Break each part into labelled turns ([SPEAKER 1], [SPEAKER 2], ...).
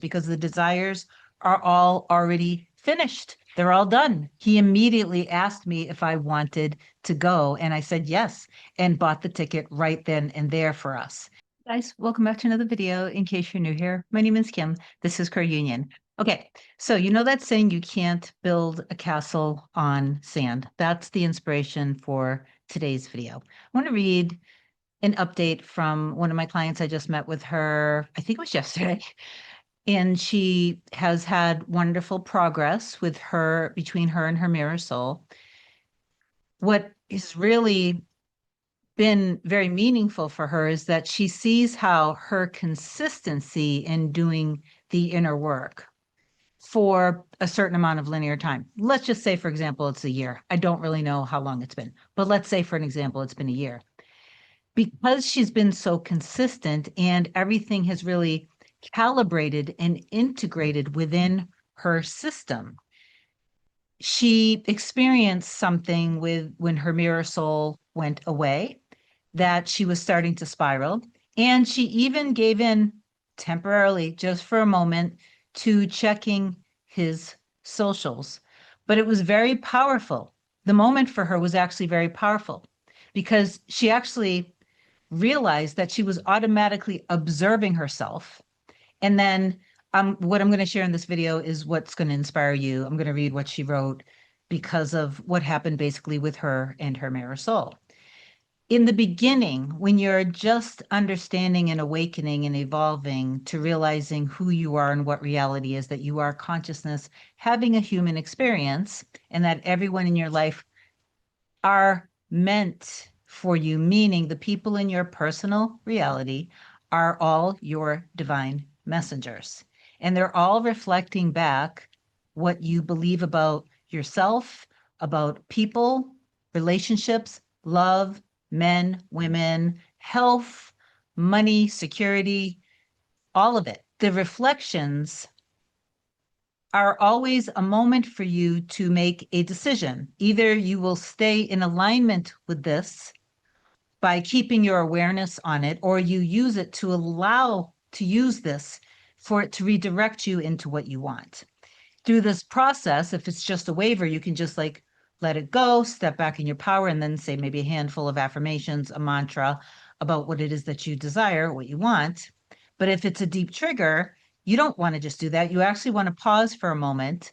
[SPEAKER 1] because the desires are all already finished. They're all done. He immediately asked me if I wanted to go, and I said yes, and bought the ticket right then and there for us. Guys, welcome back to another video. In case you're new here, my name is Kim. This is Core Union. Okay, so you know that saying, you can't build a castle on sand. That's the inspiration for today's video. I want to read an update from one of my clients. I just met with her, I think it was yesterday. And she has had wonderful progress with her, between her and her mirror soul. What has really been very meaningful for her is that she sees how her consistency in doing the inner work for a certain amount of linear time. Let's just say, for example, it's a year. I don't really know how long it's been, but let's say, for an example, it's been a year. Because she's been so consistent and everything has really calibrated and integrated within her system, she experienced something with when her mirror soul went away, that she was starting to spiral. And she even gave in temporarily, just for a moment, to checking his socials. But it was very powerful. The moment for her was actually very powerful because she actually realized that she was automatically observing herself. And then what I'm going to share in this video is what's going to inspire you. I'm going to read what she wrote because of what happened basically with her and her mirror soul. In the beginning, when you're just understanding and awakening and evolving to realizing who you are and what reality is, that you are consciousness having a human experience, and that everyone in your life are meant for you, meaning the people in your personal reality are all your divine messengers. And they're all reflecting back what you believe about yourself, about people, relationships, love, men, women, health, money, security, all of it. The reflections are always a moment for you to make a decision. Either you will stay in alignment with this by keeping your awareness on it, or you use it to allow to use this for it to redirect you into what you want. Through this process, if it's just a waiver, you can just like let it go, step back in your power, and then say maybe a handful of affirmations, a mantra about what it is that you desire, what you want. But if it's a deep trigger, you don't want to just do that. You actually want to pause for a moment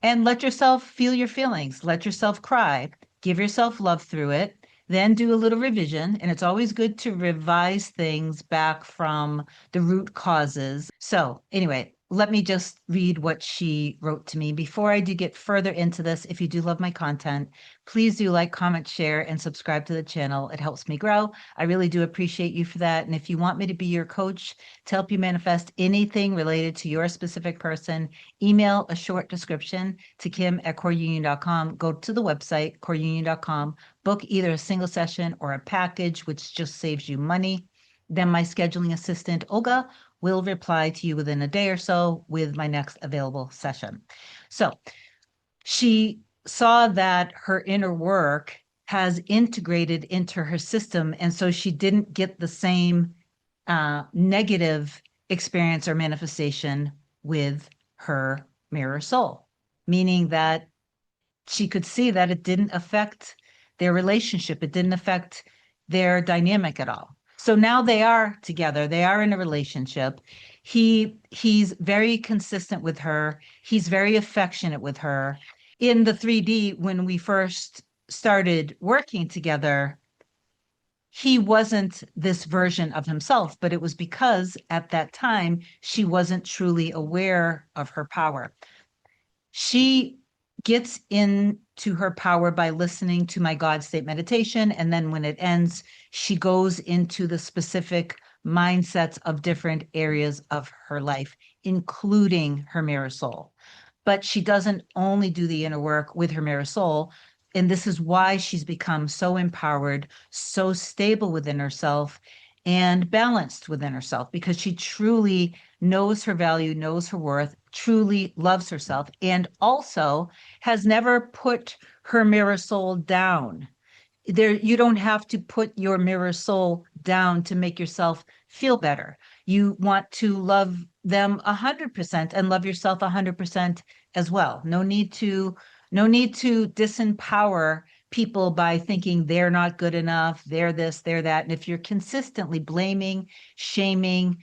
[SPEAKER 1] and let yourself feel your feelings, let yourself cry, give yourself love through it, then do a little revision. And it's always good to revise things back from the root causes. So, anyway, let me just read what she wrote to me. Before I do get further into this, if you do love my content, please do like, comment, share, and subscribe to the channel. It helps me grow. I really do appreciate you for that. And if you want me to be your coach to help you manifest anything related to your specific person, email a short description to kim@coreunion.com. Go to the website, coreunion.com, book either a single session or a package, which just saves you money. Then my scheduling assistant, Olga, will reply to you within a day or so with my next available session. So she saw that her inner work has integrated into her system. And so she didn't get the same negative experience or manifestation with her mirror soul, meaning that she could see that it didn't affect their relationship. It didn't affect their dynamic at all. So now they are together. They are in a relationship. He's very consistent with her. He's very affectionate with her. In the 3D, when we first started working together, he wasn't this version of himself, but it was because at that time she wasn't truly aware of her power. She gets into her power by listening to my God State meditation. And then when it ends, she goes into the specific mindsets of different areas of her life, including her mirror soul. But she doesn't only do the inner work with her mirror soul. And this is why she's become so empowered, so stable within herself, and balanced within herself, because she truly knows her value, knows her worth, truly loves herself, and also has never put her mirror soul down. There, you don't have to put your mirror soul down to make yourself feel better. You want to love them 100% and love yourself 100% as well. No need to disempower people by thinking they're not good enough, they're this, they're that. And if you're consistently blaming, shaming,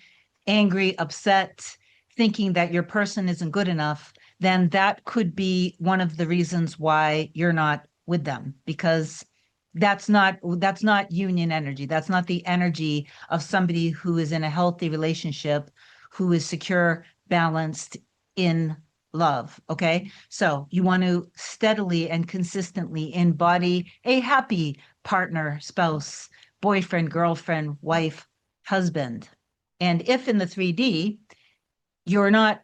[SPEAKER 1] angry, upset, thinking that your person isn't good enough, then that could be one of the reasons why you're not with them, because that's not union energy. That's not the energy of somebody who is in a healthy relationship, who is secure, balanced, in love. Okay. So you want to steadily and consistently embody a happy partner, spouse, boyfriend, girlfriend, wife, husband. And if in the 3D, you're not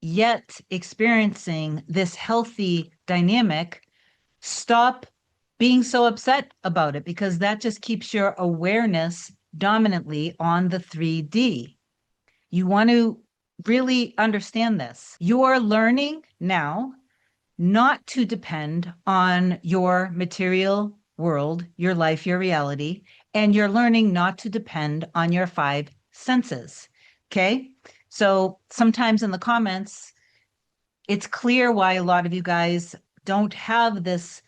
[SPEAKER 1] yet experiencing this healthy dynamic, stop being so upset about it, because that just keeps your awareness dominantly on the 3D. You want to really understand this. You're learning now not to depend on your material world, your life, your reality, and you're learning not to depend on your five senses. Okay. So sometimes in the comments, it's clear why a lot of you guys don't have this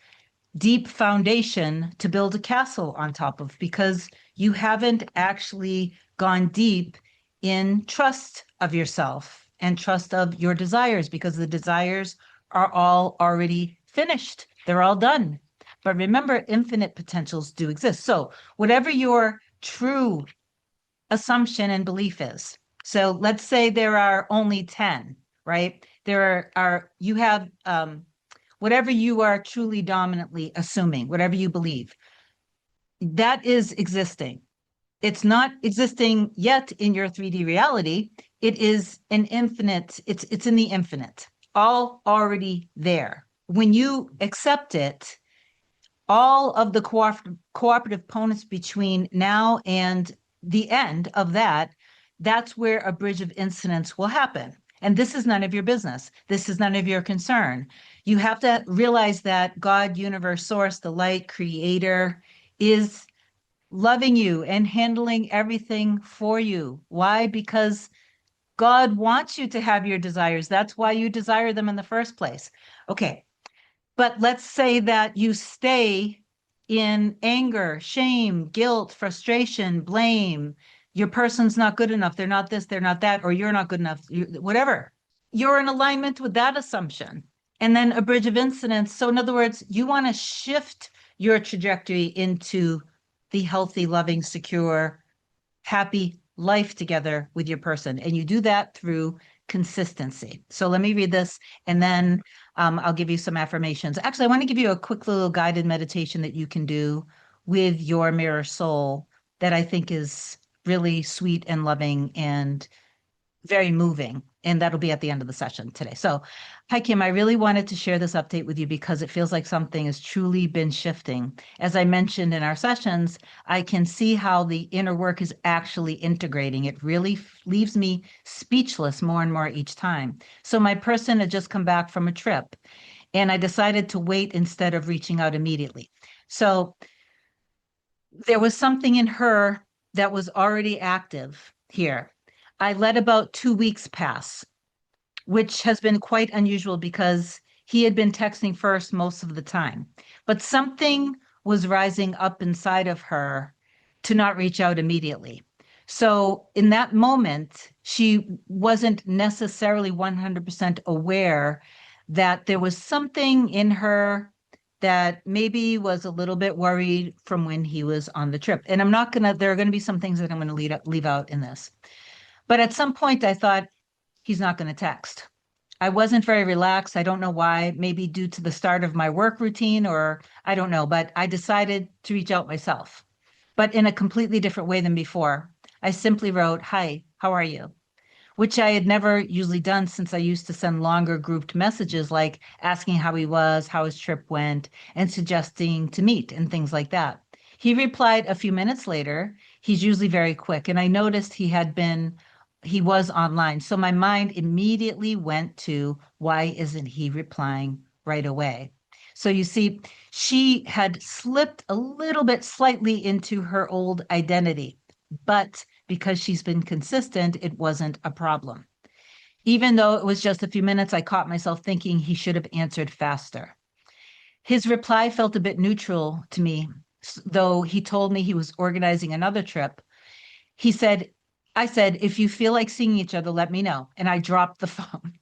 [SPEAKER 1] deep foundation to build a castle on top of, because you haven't actually gone deep in trust of yourself and trust of your desires, because the desires are all already finished. They're all done. But remember, infinite potentials do exist. So whatever your true assumption and belief is. So let's say there are only 10, right? You have whatever you are truly dominantly assuming, whatever you believe, that is existing. It's not existing yet in your 3D reality. It is an infinite, it's in the infinite, all already there. When you accept it, all of the cooperative components between now and the end of that, that's where a bridge of incidence will happen. And this is none of your business. This is none of your concern. You have to realize that God, universe, source, the light, creator, is loving you and handling everything for you. Why? Because God wants you to have your desires. That's why you desire them in the first place. Okay. But let's say that you stay in anger, shame, guilt, frustration, blame. Your person's not good enough. They're not this, they're not that, or you're not good enough, whatever. You're in alignment with that assumption. And then a bridge of incidence. So, in other words, you want to shift your trajectory into the healthy, loving, secure, happy life together with your person. And you do that through consistency. So let me read this, and then I'll give you some affirmations. Actually, I want to give you a quick little guided meditation that you can do with your mirror soul that I think is really sweet and loving and very moving. And that'll be at the end of the session today. So, hi, Kim. I really wanted to share this update with you because it feels like something has truly been shifting. As I mentioned in our sessions, I can see how the inner work is actually integrating. It really leaves me speechless more and more each time. So, my person had just come back from a trip, and I decided to wait instead of reaching out immediately. So, there was something in her that was already active here. I let about 2 weeks pass, which has been quite unusual because he had been texting first most of the time. But something was rising up inside of her to not reach out immediately. So in that moment, she wasn't necessarily 100% aware that there was something in her that maybe was a little bit worried from when he was on the trip. And there are going to be some things that I'm going to leave out in this. But at some point, I thought, he's not going to text. I wasn't very relaxed. I don't know why, maybe due to the start of my work routine, or I don't know, but I decided to reach out myself, but in a completely different way than before. I simply wrote, "Hi, how are you?" Which I had never usually done since I used to send longer grouped messages like asking how he was, how his trip went, and suggesting to meet and things like that. He replied a few minutes later. He's usually very quick, and I noticed he was online. So my mind immediately went to, why isn't he replying right away? So you see, she had slipped a little bit slightly into her old identity, but because she's been consistent, it wasn't a problem. Even though it was just a few minutes, I caught myself thinking he should have answered faster. His reply felt a bit neutral to me, though he told me he was organizing another trip. He said, I said, if you feel like seeing each other, let me know. And I dropped the phone.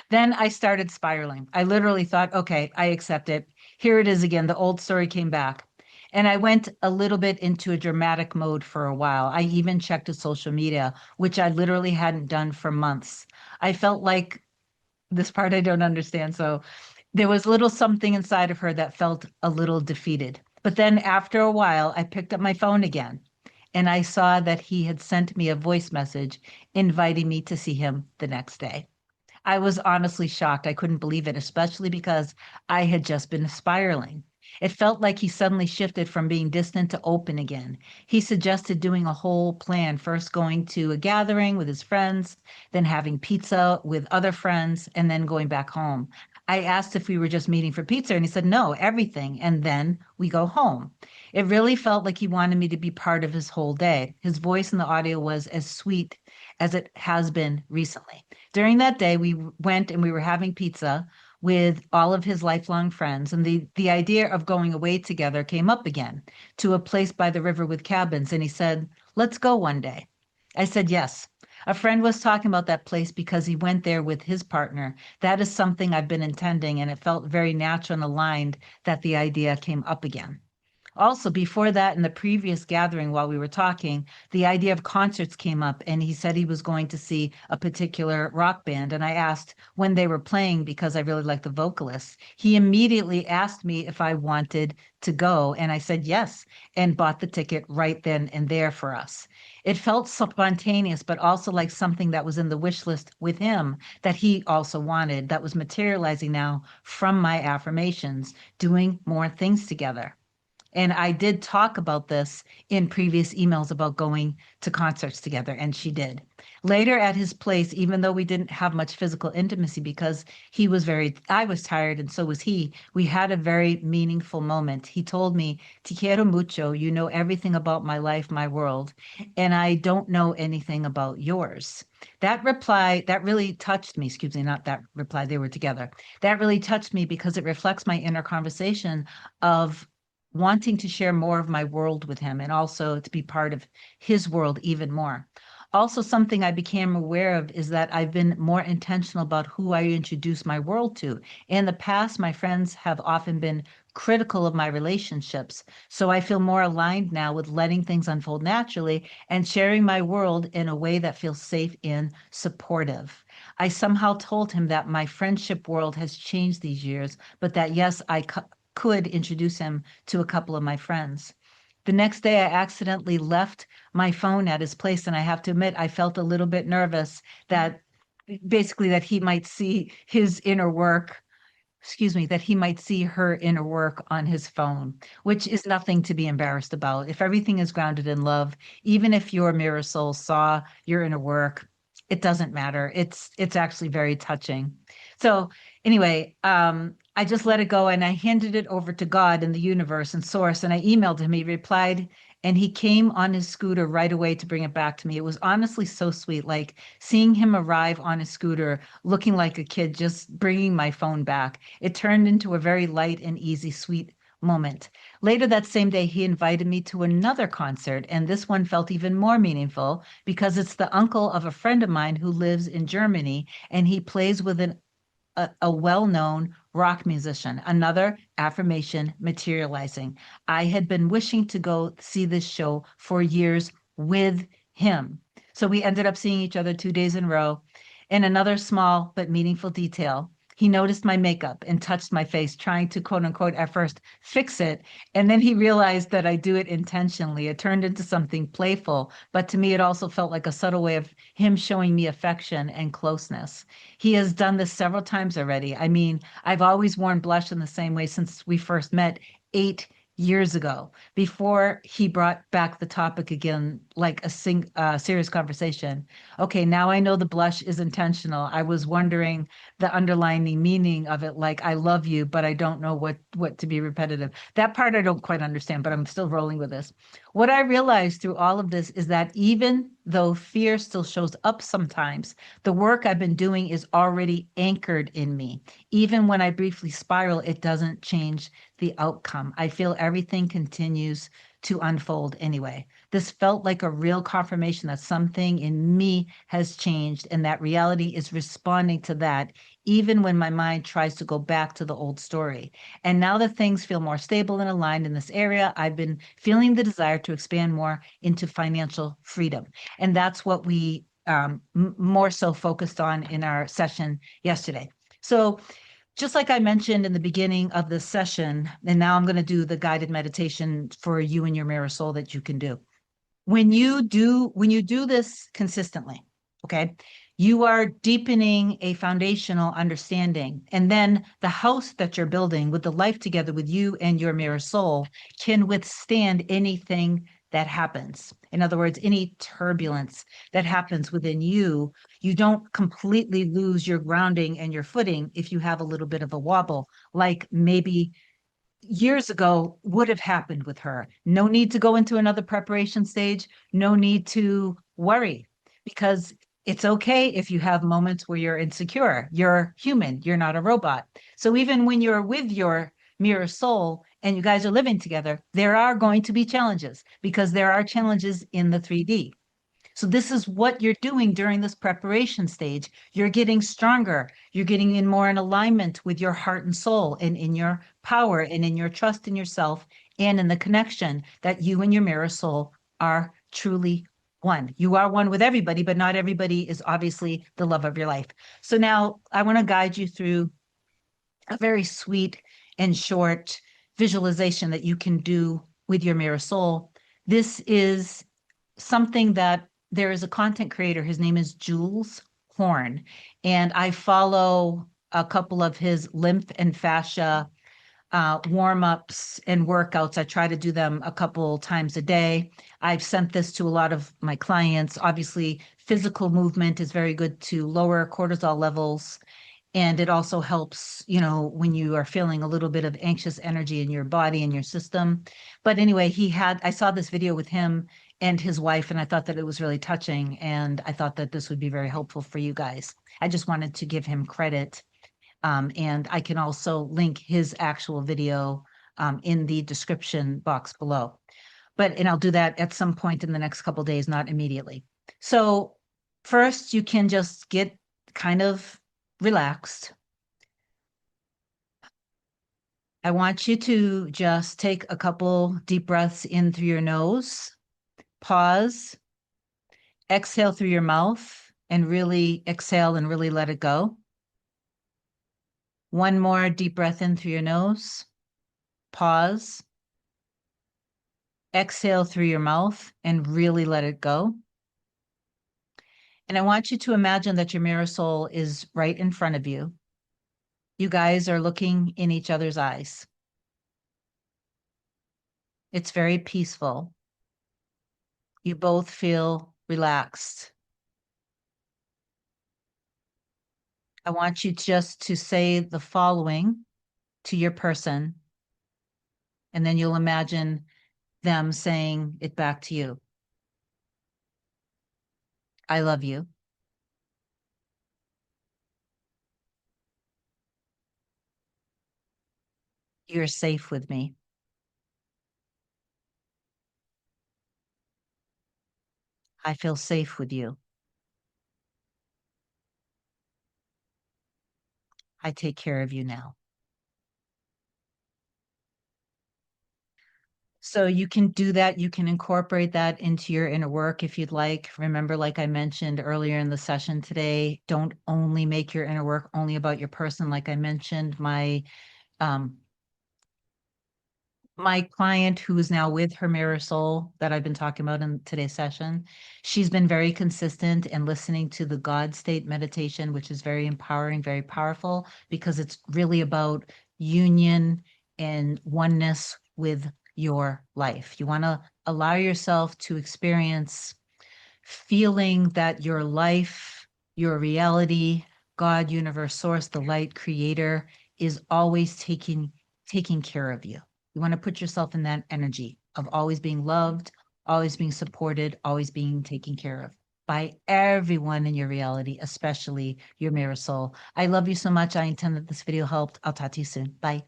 [SPEAKER 1] Then I started spiraling. I literally thought, okay, I accept it. Here it is again. The old story came back. And I went a little bit into a dramatic mode for a while. I even checked his social media, which I literally hadn't done for months. I felt like this part I don't understand. So there was little something inside of her that felt a little defeated. But then after a while, I picked up my phone again and I saw that he had sent me a voice message inviting me to see him the next day. I was honestly shocked. I couldn't believe it, especially because I had just been spiraling. It felt like he suddenly shifted from being distant to open again. He suggested doing a whole plan, first going to a gathering with his friends, then having pizza with other friends, and then going back home. I asked if we were just meeting for pizza, and he said, no, everything. And then we go home. It really felt like he wanted me to be part of his whole day. His voice in the audio was as sweet as it has been recently. During that day, we went and we were having pizza with all of his lifelong friends, and the idea of going away together came up again to a place by the river with cabins. And he said, "Let's go one day." I said, "Yes." A friend was talking about that place because he went there with his partner. That is something I've been intending, and it felt very natural and aligned that the idea came up again. Also, before that, in the previous gathering while we were talking, the idea of concerts came up, and he said he was going to see a particular rock band. And I asked when they were playing because I really like the vocalists. He immediately asked me if I wanted to go, and I said yes, and bought the ticket right then and there for us. It felt spontaneous, but also like something that was in the wish list with him that he also wanted, that was materializing now from my affirmations, doing more things together. And I did talk about this in previous emails about going to concerts together, and she did. Later at his place, even though we didn't have much physical intimacy because I was tired and so was he, we had a very meaningful moment. He told me, Te quiero mucho, you know everything about my life, my world, and I don't know anything about yours. That reply, that really touched me. Excuse me, not that reply, they were together. That really touched me because it reflects my inner conversation of wanting to share more of my world with him and also to be part of his world even more. Also, something I became aware of is that I've been more intentional about who I introduce my world to. In the past, my friends have often been critical of my relationships. So I feel more aligned now with letting things unfold naturally and sharing my world in a way that feels safe and supportive. I somehow told him that my friendship world has changed these years, but that yes, could introduce him to a couple of my friends. The next day, I accidentally left my phone at his place, and I have to admit, I felt a little bit nervous that basically that he might see his inner work, excuse me, that he might see her inner work on his phone, which is nothing to be embarrassed about. If everything is grounded in love, even if your mirror soul saw your inner work, it doesn't matter. It's actually very touching. So anyway, I just let it go and I handed it over to God and the universe and source. And I emailed him. He replied, and he came on his scooter right away to bring it back to me. It was honestly so sweet, like seeing him arrive on his scooter looking like a kid, just bringing my phone back. It turned into a very light and easy, sweet moment. Later that same day, he invited me to another concert, and this one felt even more meaningful because it's the uncle of a friend of mine who lives in Germany, and he plays with a well-known rock musician, another affirmation materializing. I had been wishing to go see this show for years with him. So we ended up seeing each other 2 days in a row. In another small but meaningful detail, he noticed my makeup and touched my face, trying to quote unquote at first fix it. And then he realized that I do it intentionally. It turned into something playful, but to me, it also felt like a subtle way of him showing me affection and closeness. He has done this several times already. I mean, I've always worn blush in the same way since we first met 8 years ago, before he brought back the topic again, like serious conversation. Okay, now I know the blush is intentional. I was wondering the underlying meaning of it, like I love you, but I don't know what to be repetitive. That part I don't quite understand, but I'm still rolling with this. What I realized through all of this is that even though fear still shows up sometimes, the work I've been doing is already anchored in me. Even when I briefly spiral, it doesn't change the outcome. I feel everything continues to unfold anyway. This felt like a real confirmation that something in me has changed and that reality is responding to that, even when my mind tries to go back to the old story. And now that things feel more stable and aligned in this area, I've been feeling the desire to expand more into financial freedom. And that's what we more so focused on in our session yesterday. So, just like I mentioned in the beginning of the session, and now I'm going to do the guided meditation for you and your mirror soul that you can do. When you do this consistently, okay, you are deepening a foundational understanding, and then the house that you're building with the life together with you and your mirror soul can withstand anything that happens. In other words, any turbulence that happens within you, you don't completely lose your grounding and your footing if you have a little bit of a wobble, like maybe years ago would have happened with her. No need to go into another preparation stage. No need to worry, because it's okay if you have moments where you're insecure. You're human, you're not a robot. So even when you're with your mirror soul and you guys are living together, there are going to be challenges because there are challenges in the 3D. So this is what you're doing during this preparation stage. You're getting stronger. You're getting in more in alignment with your heart and soul and in your power and in your trust in yourself and in the connection that you and your mirror soul are truly one. You are one with everybody, but not everybody is obviously the love of your life. So now I want to guide you through a very sweet and short visualization that you can do with your mirror soul. This is something that there is a content creator. His name is Jules Horn, and I follow a couple of his lymph and fascia warm ups and workouts. I try to do them a couple times a day. I've sent this to a lot of my clients. Obviously, physical movement is very good to lower cortisol levels. And it also helps, when you are feeling a little bit of anxious energy in your body and your system. But anyway, I saw this video with him and his wife, and I thought that it was really touching. And I thought that this would be very helpful for you guys. I just wanted to give him credit. And I can also link his actual video in the description box below. And I'll do that at some point in the next couple of days, not immediately. So first, you can just get kind of relaxed. I want you to just take a couple deep breaths in through your nose, pause, exhale through your mouth, and really exhale and really let it go. One more deep breath in through your nose, pause, exhale through your mouth, and really let it go. And I want you to imagine that your mirror soul is right in front of you. You guys are looking in each other's eyes. It's very peaceful. You both feel relaxed. I want you just to say the following to your person, and then you'll imagine them saying it back to you. I love you. You're safe with me. I feel safe with you. I take care of you now. So you can do that. You can incorporate that into your inner work if you'd like. Remember, like I mentioned earlier in the session today, don't only make your inner work only about your person. Like I mentioned, um, my client who is now with her mirror soul that I've been talking about in today's session, she's been very consistent in listening to the God state meditation, which is very empowering, very powerful, because it's really about union and oneness with your life. You want to allow yourself to experience feeling that your life, your reality, God, universe, source, the light, creator is always taking care of you. You want to put yourself in that energy of always being loved, always being supported, always being taken care of by everyone in your reality, especially your mirror soul. I love you so much. I intend that this video helped. I'll talk to you soon. Bye.